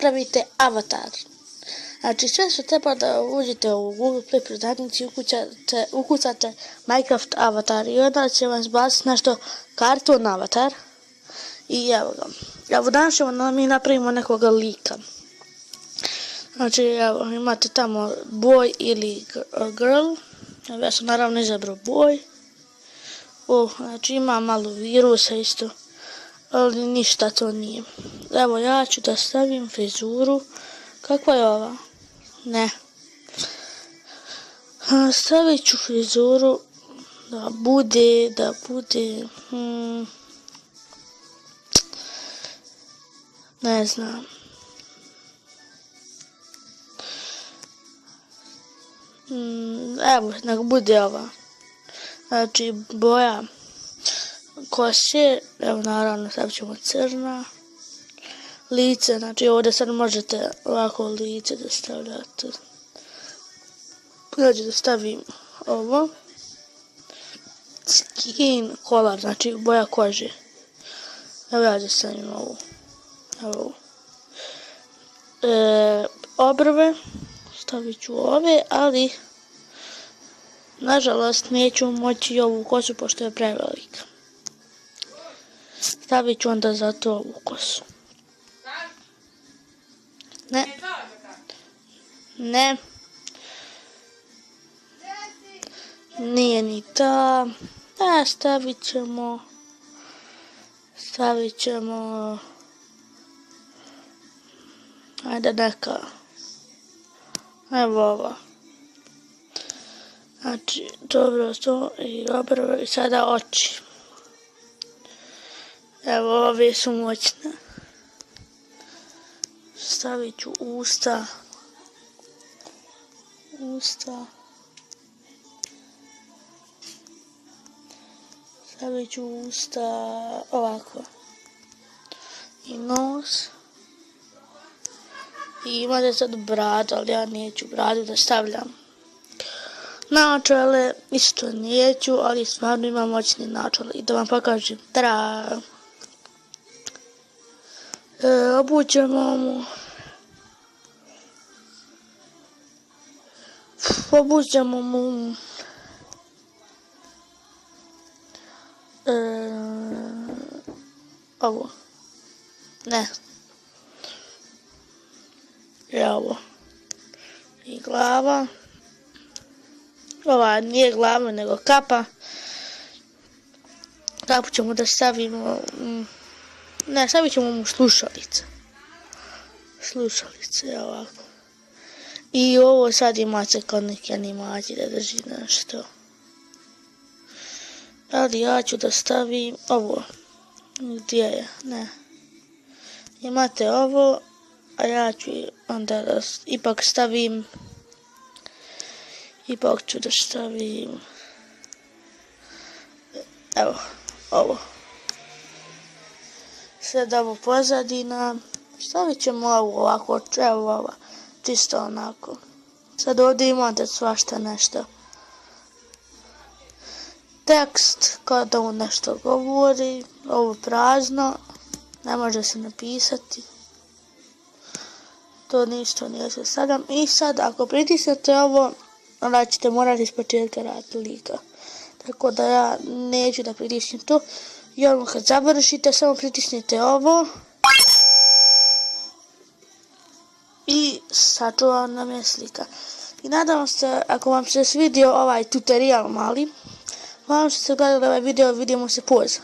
napravite avatar. Znači sve što treba da uđete u Google Play prodavnici i ukucate Minecraft avatar i onda će vam izbaciti nešto karton avatar. I evo ga. Evo danas ćemo mi napravimo nekoga lika. Znači evo imate tamo boy ili girl. Ja sam naravno izabrao boy. Znači ima malo virusa isto. Ali ništa to nije. Evo ja ću da stavim frizuru. Kakva je ova? Ne. Stavit ću frizuru da bude, ne znam. Evo, nek bude ova. Znači, boja kose, evo naravno stavit ćemo crna. Lice, znači ovdje sad možete ovako lice da stavljate. Znači da stavim ovo. Skin color, znači boja kože. Evo ja da stavim ovu. Evo. Obrve. Stavit ću ove, ali nažalost neću moći ovu kosu pošto je prevelika. Stavit ću onda zato ovu kosu. Ne. Nije ni ta. Stavit ćemo. Ajde neka. Evo ova. Znači, dobro to i obrve i sada oči. Evo ove su moćne. Stavit ću usta. Stavit ću usta ovako. I nos. I imate sad bradu, ali ja neću bradu da stavljam. Naočale isto neću, ali stvarno imam moćni naočale. I da vam pokažem. Obućemo mu ovo. Ne. Evo. I glava. Ova nije glava nego kapa. Kapu ćemo da stavimo. Ne, stavit ćemo mu slušalice. Slušalice, ovako. I ovo sad imate kao neke animacije da drži nešto. Ali ja ću da stavim ovo. Gdje je? Ne. Imate ovo, a ja ću onda da ipak ću da stavim. Evo, ovo. Sad ovo pozadina. Stavit ćemo ovo ovako, evo ova. Čisto onako. Sad ovdje imate svašta nešto. Tekst, kao da on nešto govori. Ovo prazno. Ne može se napisati. To ništa nije se stavljam. I sad ako pritisnete ovo, onda ćete morati iz početka raditi lika. Tako da ja neću da pritisnem to. I odmah kad završite, samo pritisnite ovo. I sačuva nam je slika. I nadam se, ako vam se svidio ovaj tutorial mali, hvala što ste gledali ovaj video, vidimo se poza.